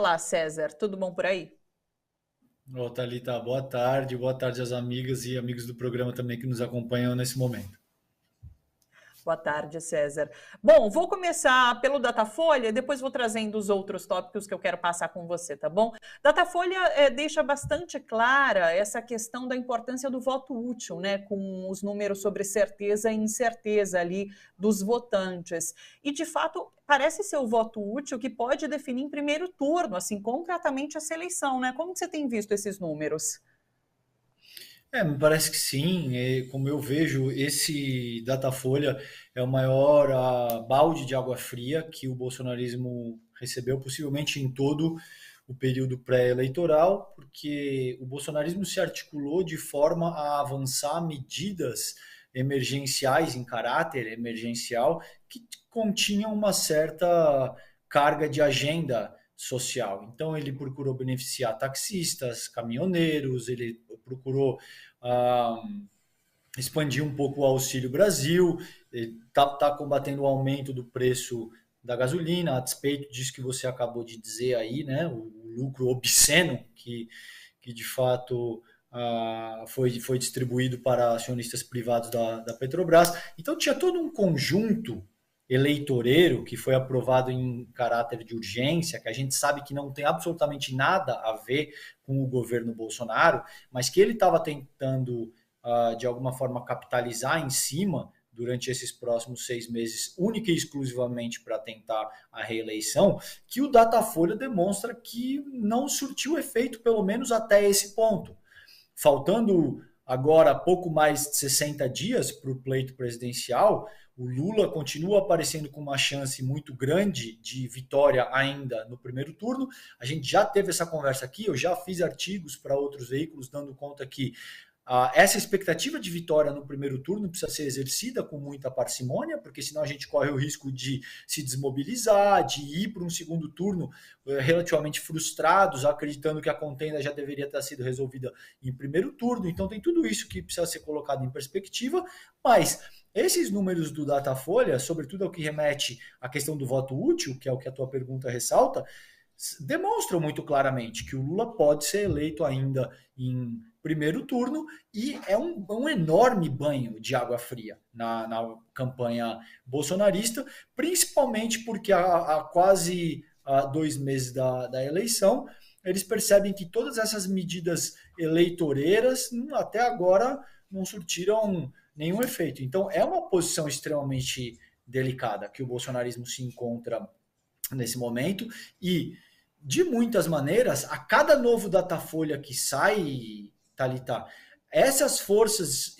Olá, César, tudo bom por aí? Ô, Thalita, boa tarde às amigas e amigos do programa também que nos acompanham nesse momento. Boa tarde, César. Bom, vou começar pelo Datafolha, depois vou trazendo os outros tópicos que eu quero passar com você, tá bom? Datafolha deixa bastante clara essa questão da importância do voto útil, né? Com os números sobre certeza e incerteza ali dos votantes. E, de fato, parece ser o voto útil que pode definir em primeiro turno, assim, concretamente essa eleição, né? Como que você tem visto esses números? Me parece que sim. Como eu vejo, esse Datafolha é o maior balde de água fria que o bolsonarismo recebeu, possivelmente em todo o período pré-eleitoral, porque o bolsonarismo se articulou de forma a avançar medidas emergenciais em caráter emergencial que continham uma certa carga de agenda social. Então ele procurou beneficiar taxistas, caminhoneiros, ele procurou ah, expandir um pouco o Auxílio Brasil, está combatendo o aumento do preço da gasolina, a despeito disso que você acabou de dizer aí, né, o lucro obsceno que de fato foi distribuído para acionistas privados da Petrobras. Então tinha todo um conjunto eleitoreiro que foi aprovado em caráter de urgência, que a gente sabe que não tem absolutamente nada a ver com o governo Bolsonaro, mas que ele estava tentando, de alguma forma, capitalizar em cima durante esses próximos 6 meses, única e exclusivamente para tentar a reeleição, que o Datafolha demonstra que não surtiu efeito, pelo menos até esse ponto. Faltando agora pouco mais de 60 dias para o pleito presidencial, o Lula continua aparecendo com uma chance muito grande de vitória ainda no primeiro turno. A gente já teve essa conversa aqui, eu já fiz artigos para outros veículos dando conta que essa expectativa de vitória no primeiro turno precisa ser exercida com muita parcimônia, porque senão a gente corre o risco de se desmobilizar, de ir para um segundo turno relativamente frustrados, acreditando que a contenda já deveria ter sido resolvida em primeiro turno. Então tem tudo isso que precisa ser colocado em perspectiva, mas esses números do Datafolha, sobretudo ao que remete à questão do voto útil, que é o que a tua pergunta ressalta, demonstram muito claramente que o Lula pode ser eleito ainda em primeiro turno e é um enorme banho de água fria na campanha bolsonarista, principalmente porque há quase 2 meses da eleição eles percebem que todas essas medidas eleitoreiras até agora não surtiram nenhum efeito. Então é uma posição extremamente delicada que o bolsonarismo se encontra nesse momento e de muitas maneiras, a cada novo Datafolha que sai, Thalita, essas forças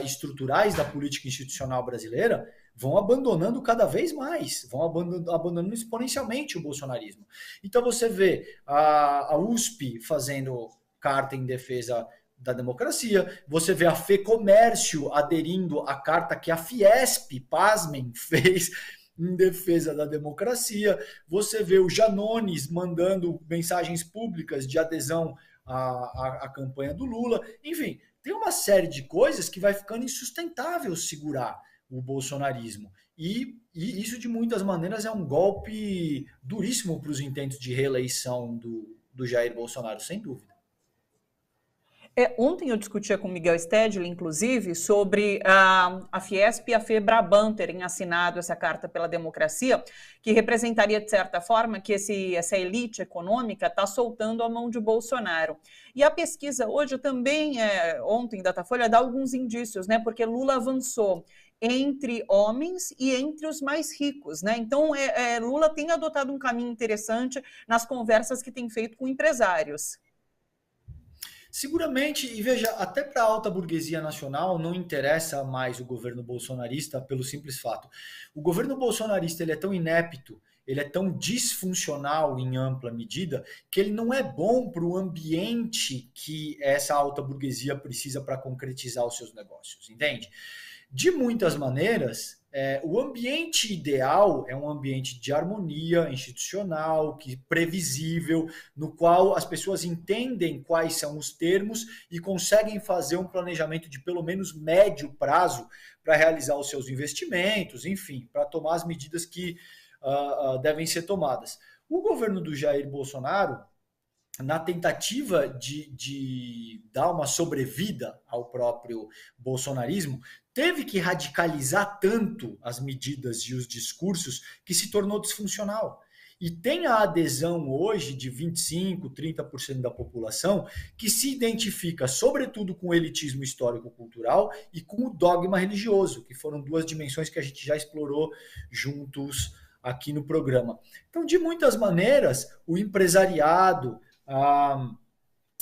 estruturais da política institucional brasileira vão abandonando cada vez mais, vão abandonando exponencialmente o bolsonarismo. Então você vê a USP fazendo carta em defesa da democracia, você vê a FEComércio aderindo à carta que a Fiesp, pasmem, fez em defesa da democracia, você vê o Janones mandando mensagens públicas de adesão à campanha do Lula, enfim, tem uma série de coisas que vai ficando insustentável segurar o bolsonarismo. E isso, de muitas maneiras, é um golpe duríssimo para os intentos de reeleição do Jair Bolsonaro, sem dúvida. Ontem eu discutia com o Miguel Stedley, inclusive, sobre a Fiesp e a FEBRABAN terem assinado essa Carta pela Democracia, que representaria, de certa forma, que essa elite econômica está soltando a mão de Bolsonaro. E a pesquisa hoje também, ontem, Datafolha, dá alguns indícios, né? Porque Lula avançou entre homens e entre os mais ricos, né? Então, Lula tem adotado um caminho interessante nas conversas que tem feito com empresários. Seguramente, e veja, até para a alta burguesia nacional não interessa mais o governo bolsonarista pelo simples fato. O governo bolsonarista ele é tão inepto, ele é tão disfuncional em ampla medida, que ele não é bom para o ambiente que essa alta burguesia precisa para concretizar os seus negócios, entende? De muitas maneiras, o ambiente ideal é um ambiente de harmonia institucional, previsível, no qual as pessoas entendem quais são os termos e conseguem fazer um planejamento de pelo menos médio prazo para realizar os seus investimentos, enfim, para tomar as medidas que devem ser tomadas. O governo do Jair Bolsonaro, na tentativa de dar uma sobrevida ao próprio bolsonarismo, teve que radicalizar tanto as medidas e os discursos que se tornou disfuncional. E tem a adesão hoje de 25%, 30% da população que se identifica sobretudo com o elitismo histórico-cultural e com o dogma religioso, que foram duas dimensões que a gente já explorou juntos aqui no programa. Então, de muitas maneiras, o empresariado, a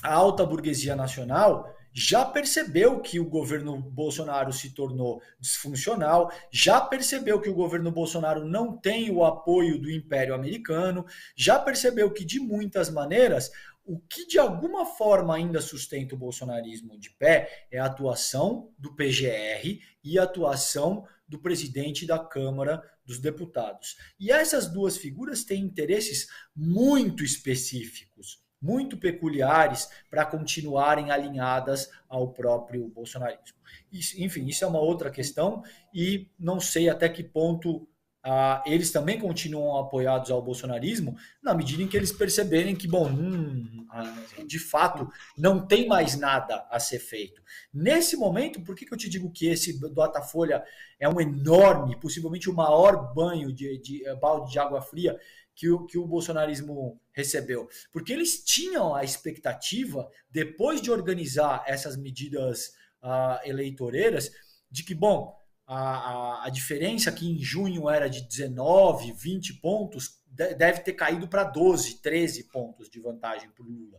alta burguesia nacional já percebeu que o governo Bolsonaro se tornou disfuncional, já percebeu que o governo Bolsonaro não tem o apoio do Império Americano, já percebeu que, de muitas maneiras, o que de alguma forma ainda sustenta o bolsonarismo de pé é a atuação do PGR e a atuação do presidente da Câmara dos Deputados. E essas duas figuras têm interesses muito específicos, muito peculiares para continuarem alinhadas ao próprio bolsonarismo. Enfim, isso é uma outra questão e não sei até que ponto eles também continuam apoiados ao bolsonarismo na medida em que eles perceberem que, bom, de fato, não tem mais nada a ser feito. Nesse momento, por que eu te digo que esse Datafolha é um enorme, possivelmente o maior banho de balde de água fria que o bolsonarismo recebeu? Porque eles tinham a expectativa, depois de organizar essas medidas eleitoreiras, de que, bom, a diferença que em junho era de 19, 20 pontos, deve ter caído para 12, 13 pontos de vantagem para o Lula.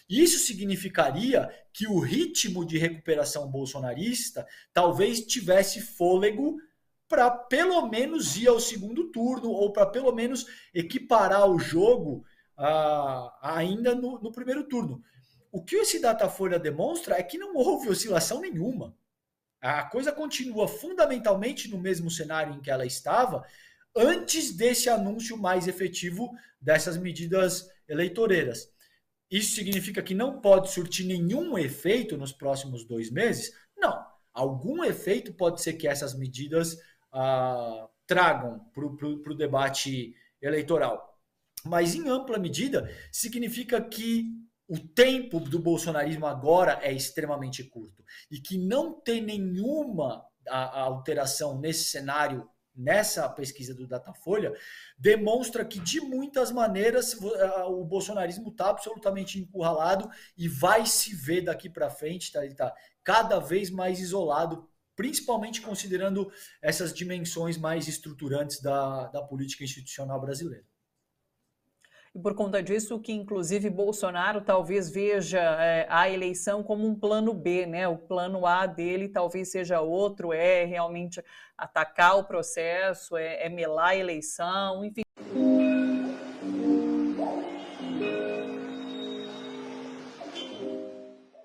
Isso significaria que o ritmo de recuperação bolsonarista talvez tivesse fôlego para pelo menos ir ao segundo turno ou para pelo menos equiparar o jogo ainda no primeiro turno. O que esse Datafolha demonstra é que não houve oscilação nenhuma. A coisa continua fundamentalmente no mesmo cenário em que ela estava antes desse anúncio mais efetivo dessas medidas eleitoreiras. Isso significa que não pode surtir nenhum efeito nos próximos 2 meses? Não. Algum efeito pode ser que essas medidas tragam para o debate eleitoral. Mas, em ampla medida, significa que o tempo do bolsonarismo agora é extremamente curto e que não tem nenhuma alteração nesse cenário, nessa pesquisa do Datafolha, demonstra que, de muitas maneiras, o bolsonarismo está absolutamente encurralado e vai se ver daqui para frente, ele está cada vez mais isolado, principalmente considerando essas dimensões mais estruturantes da política institucional brasileira. E por conta disso que, inclusive, Bolsonaro talvez veja a eleição como um plano B, né? O plano A dele talvez seja outro, é realmente atacar o processo, é melar a eleição, enfim.